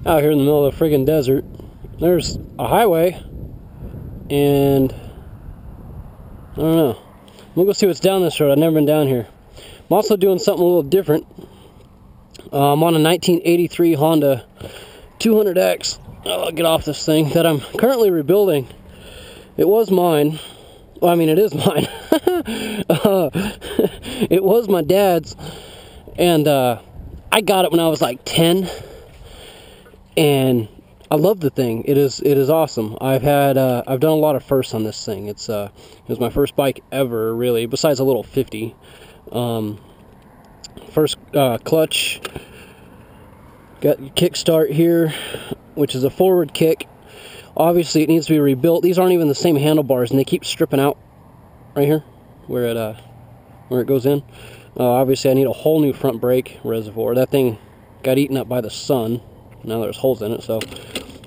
Out here in the middle of the friggin' desert, there's a highway, and I don't know. We'll go see what's down this road. I've never been down here. I'm also doing something a little different. I'm on a 1983 Honda 200X. I'll get off this thing that I'm currently rebuilding. It was mine. Well, I mean, it is mine. It was my dad's, and I got it when I was like 10, and I love the thing. It is awesome. I've done a lot of firsts on this thing. It was my first bike ever, really, besides a little 50. First clutch, got your kickstart here, which is a forward kick. Obviously, it needs to be rebuilt. These aren't even the same handlebars, and they keep stripping out right here where it goes in. Obviously, I need a whole new front brake reservoir. That thing got eaten up by the sun. Now there's holes in it, so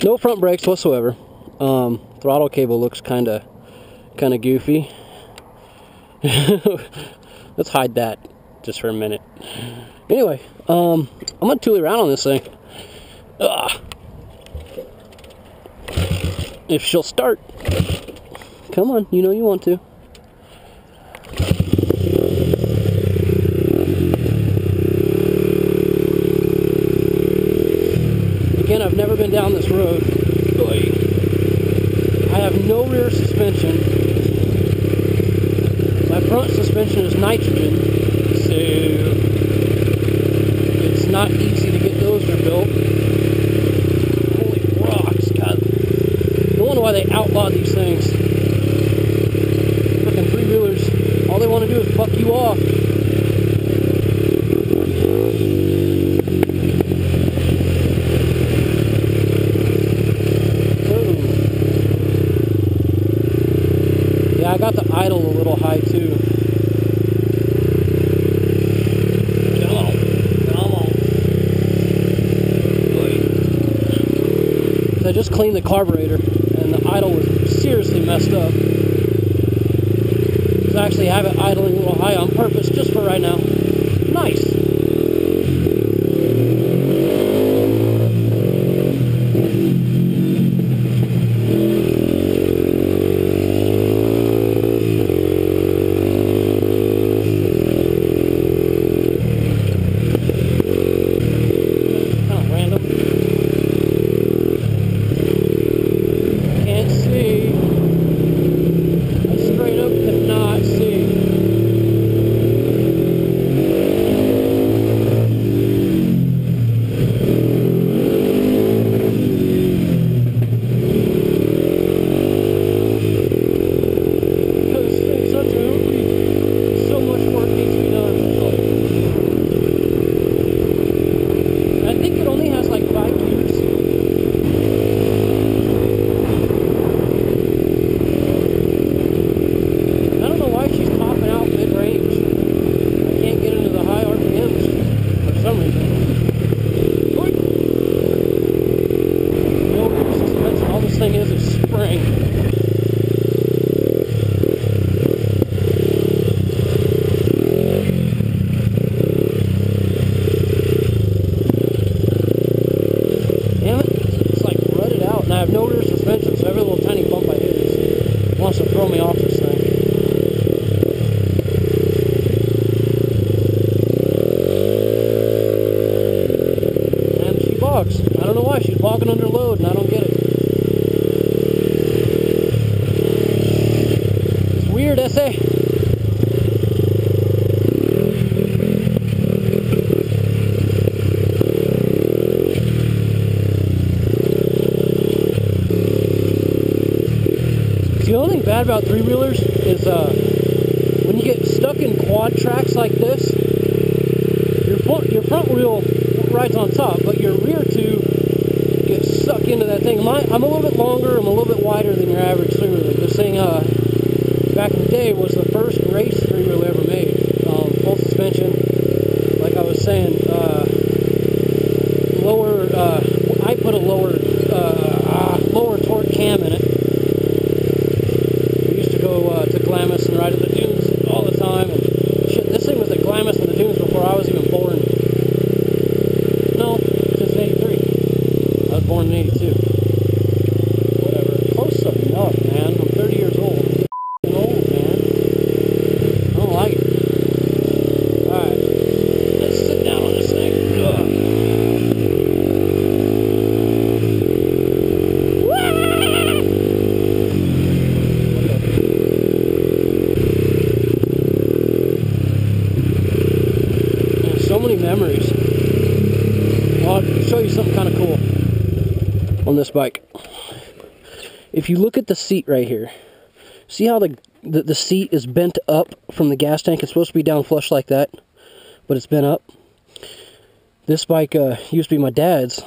no front brakes whatsoever. Throttle cable looks kind of goofy. Let's hide that just for a minute. Anyway, I'm gonna tool around on this thing. If she'll start. Come on, you know you want to. Again, I've never been down this road. I have no rear suspension. My front suspension is nitrogen, so it's not easy to get those rebuilt. Holy rocks, God. No wonder why they outlawed these things. Freaking three-wheelers, all they want to do is buck you off. Yeah, I got the idle a little high too. Come on. I just cleaned the carburetor, and the idle was seriously messed up. So I actually have it idling a little high on purpose, just for right now. Nice. Wants to throw me off this thing. And she bogs. I don't know why. She's bogging under load, and I don't get it. It's weird, essay. The only thing bad about three-wheelers is when you get stuck in quad tracks like this, your front wheel rides on top, but your rear tube gets sucked into that thing. I'm a little bit longer, I'm a little bit wider than your average three-wheeler. This thing, back in the day, was the first race three-wheeler ever made. Full suspension, like I was saying, lower, I put a lower torque cam in it. We used to go to Glamis and ride in the dunes all the time, and shit, this thing was at Glamis and the dunes before I was even born. No, since 83. I was born in 82. Whatever. Close enough, man. I'm 30 years old. I'm old, man. I don't like it. Alright. Let's sit down on this thing. Ugh. So many memories. Well, I'll show you something kind of cool on this bike. If you look at the seat right here, see how the seat is bent up from the gas tank? It's supposed to be down flush like that, but it's bent up. This bike used to be my dad's,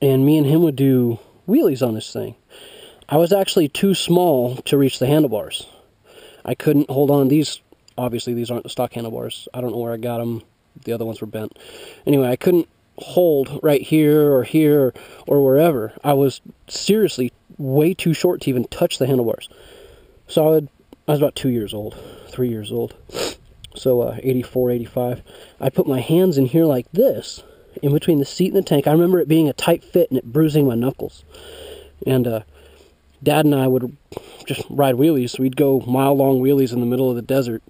and me and him would do wheelies on this thing. I was actually too small to reach the handlebars. I couldn't hold on. These, obviously, these aren't the stock handlebars. I don't know where I got them. The other ones were bent. Anyway, I couldn't hold right here or wherever. I was seriously way too short to even touch the handlebars. So I was about 2 years old, 3 years old. So 84, 85. I put my hands in here like this, in between the seat and the tank. I remember it being a tight fit and it bruising my knuckles. And Dad and I would just ride wheelies. We'd go mile-long wheelies in the middle of the desert.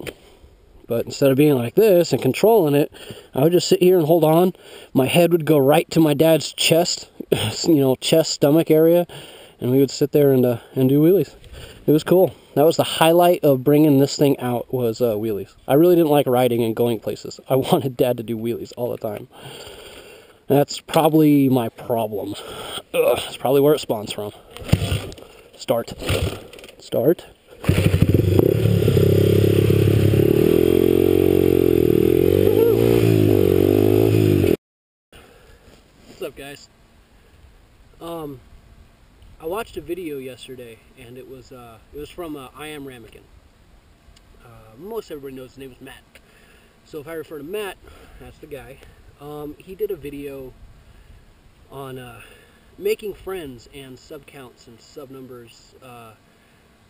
But instead of being like this and controlling it, I would just sit here and hold on. My head would go right to my dad's chest, chest, stomach area, and we would sit there and do wheelies. It was cool. That was the highlight of bringing this thing out, was wheelies. I really didn't like riding and going places. I wanted Dad to do wheelies all the time. That's probably my problem. That's probably where it spawns from. Start. What's up, guys? I watched a video yesterday, and it was from iamramekin. Most everybody knows his name is Matt. So if I refer to Matt, that's the guy. He did a video on making friends and sub counts and sub numbers,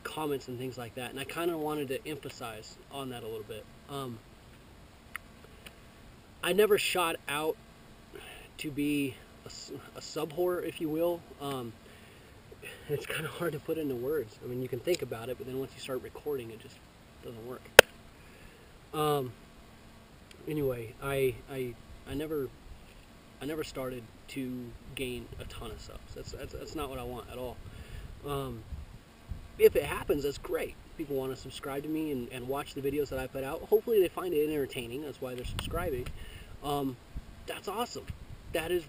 comments and things like that, and I kind of wanted to emphasize on that a little bit. I never shot out to be a sub whore, if you will. It's kind of hard to put into words. I mean, you can think about it, but then once you start recording, it just doesn't work. Anyway, I never started to gain a ton of subs. That's not what I want at all. If it happens, that's great. People want to subscribe to me and watch the videos that I put out. Hopefully they find it entertaining. That's why they're subscribing. That's awesome. That is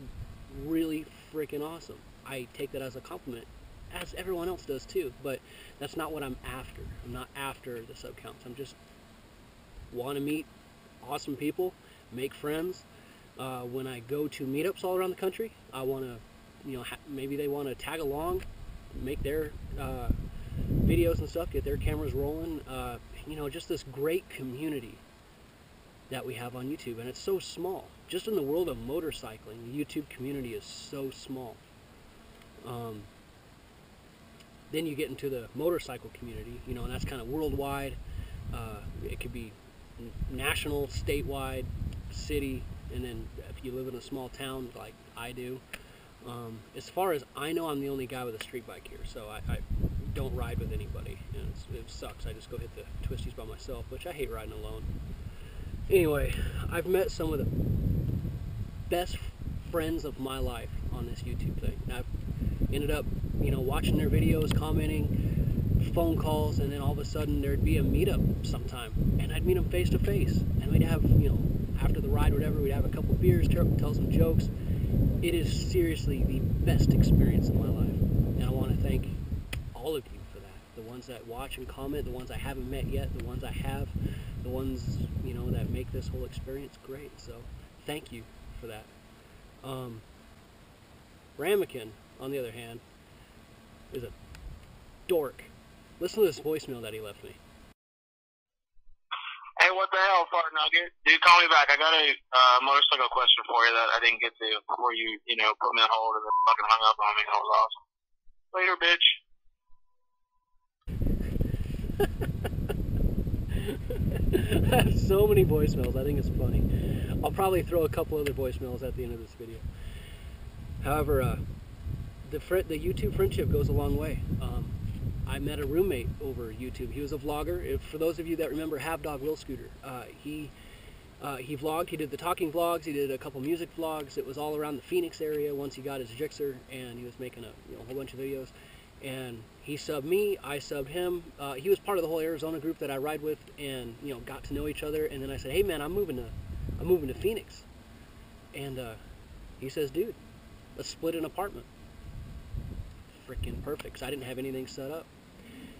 really freaking awesome. I take that as a compliment, as everyone else does too, but that's not what I'm after. I'm not after the sub counts. I'm just want to meet awesome people, make friends. When I go to meetups all around the country, I want to, maybe they want to tag along, make their videos and stuff, get their cameras rolling. Just this great community that we have on YouTube, and it's so small. Just in the world of motorcycling, the YouTube community is so small. Then you get into the motorcycle community, and that's kind of worldwide. It could be national, statewide, city, and then if you live in a small town like I do. As far as I know, I'm the only guy with a street bike here, so I don't ride with anybody, and it sucks. I just go hit the twisties by myself, which I hate riding alone. Anyway, I've met some of the best friends of my life on this YouTube thing. I've ended up, watching their videos, commenting, phone calls, and then all of a sudden there'd be a meetup sometime, and I'd meet them face to face, and we'd have, after the ride or whatever, we'd have a couple beers, tell some jokes. It is seriously the best experience of my life, and I want to thank all of you for that. The ones that watch and comment, the ones I haven't met yet, the ones I have, the ones, that make this whole experience great. So thank you for that. Ramekin, on the other hand, is a dork. Listen to this voicemail that he left me. Hey, what the hell, Fart Nugget? Dude, call me back. I got a motorcycle question for you that I didn't get to before you put me on hold and then fucking hung up on me. That was awesome. Later, bitch. I have so many voicemails. I think it's funny. I'll probably throw a couple other voicemails at the end of this video. However, the YouTube friendship goes a long way. I met a roommate over YouTube. He was a vlogger. For those of you that remember Have Dog Will Scooter, he vlogged. He did the talking vlogs. He did a couple music vlogs. It was all around the Phoenix area once he got his Gixxer, and he was making a whole bunch of videos. And he subbed me, I subbed him. He was part of the whole Arizona group that I ride with, and got to know each other. And then I said, hey man, I'm moving to Phoenix. And he says, dude, let's split an apartment. Freaking perfect, 'cause I didn't have anything set up.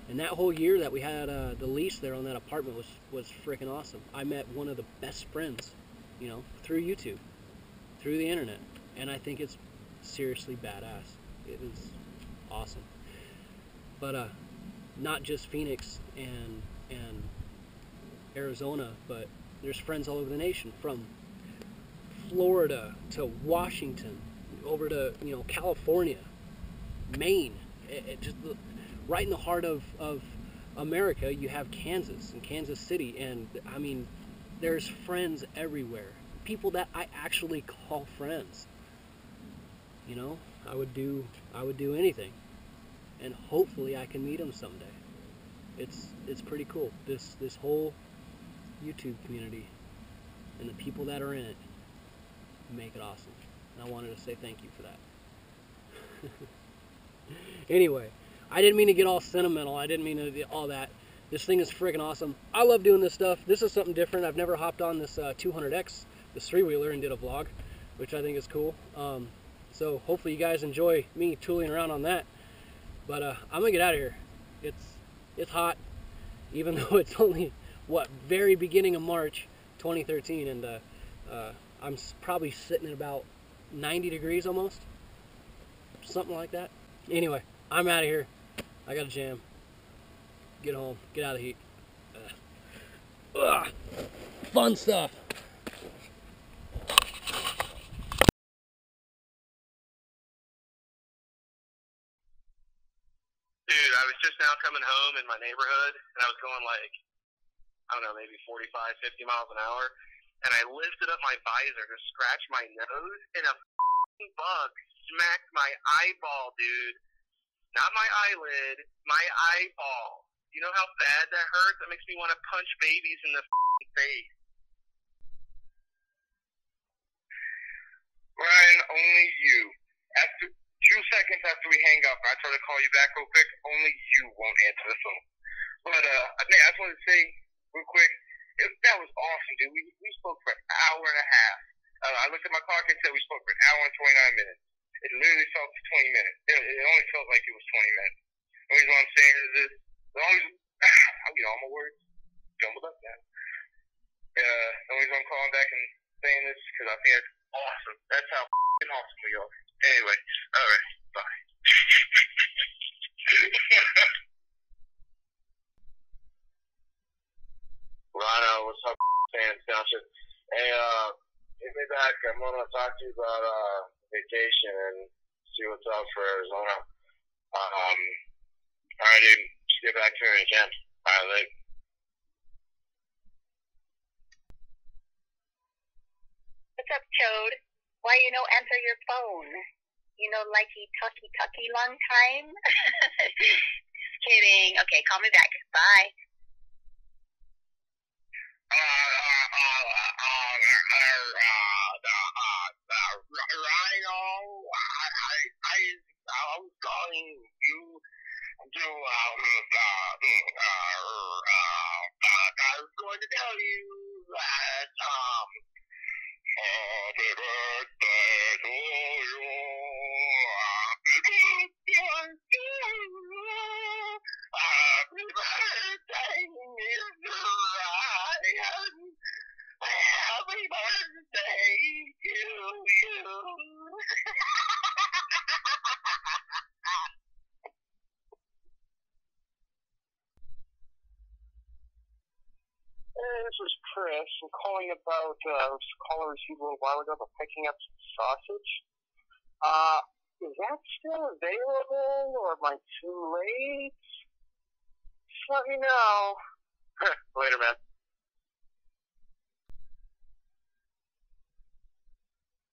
And that whole year that we had the lease there on that apartment was freaking awesome. I met one of the best friends, through YouTube, through the internet, and I think it's seriously badass. It was awesome. But not just Phoenix and Arizona, but there's friends all over the nation, from Florida to Washington, over to California, Maine. It just right in the heart of America, you have Kansas and Kansas City, and I mean, there's friends everywhere. People that I actually call friends. I would do anything, and hopefully I can meet them someday. It's pretty cool. This whole YouTube community and the people that are in it make it awesome. And I wanted to say thank you for that. Anyway, I didn't mean to get all sentimental. I didn't mean to do all that. This thing is friggin' awesome. I love doing this stuff. This is something different. I've never hopped on this 200X, this three-wheeler, and did a vlog, which I think is cool. So hopefully you guys enjoy me tooling around on that. But I'm gonna get out of here. It's hot, even though it's only very beginning of March 2013, and I'm probably sitting at about 90 degrees almost, something like that. Anyway, I'm out of here. I got a jam. Get home. Get out of the heat. Fun stuff. Dude, I was just now coming home in my neighborhood, and I was going like, I don't know, maybe 45, 50 miles an hour, and I lifted up my visor to scratch my nose, and a bug smacked my eyeball, dude. Not my eyelid, my eyeball. You know how bad that hurts? That makes me want to punch babies in the face. Ryan, only you. After 2 seconds after we hang up, I try to call you back real quick, only you won't answer the phone. But, man, I just wanted to say real quick, that was awesome, dude. We spoke for an hour and a half. I looked at my clock and said we spoke for an hour and 29 minutes. It literally felt 20 minutes. It only felt like it was 20 minutes. The only reason I'm saying is this, as long as, I'll get all my words jumbled up now. The only reason I'm calling back and saying this is because I think it's awesome. That's how awesome we are. Anyway, alright, bye. Rhino, what's up, fans? Township? Hey, hit me back. I'm going to talk to you about vacation and see what's up for Arizona. Alright, dude. Just get back to me when you can. Alright, later. What's up, Chode? Why you no answer your phone? Like he tucky long time? Kidding. Okay, call me back. Bye. Rhino, I was calling you to, I was going to tell you that, happy birthday to you, happy birthday to you, happy birthday, Mr. Ryan, happy birthday. Chris. I'm calling about a call I received a little while ago about picking up some sausage. Is that still available, or am I too late? Just let me know. Later, man.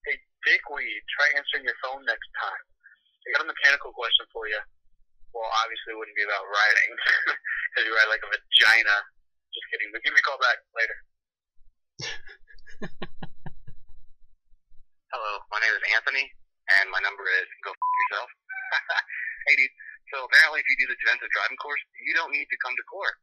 Hey, Dickweed, try answering your phone next time. I got a mechanical question for you. Well, obviously it wouldn't be about riding, because you ride like a vagina. Just kidding, but give me a call back later. Hello, my name is Anthony, and my number is go f yourself. Hey dude, so apparently if you do the defensive driving course, you don't need to come to court.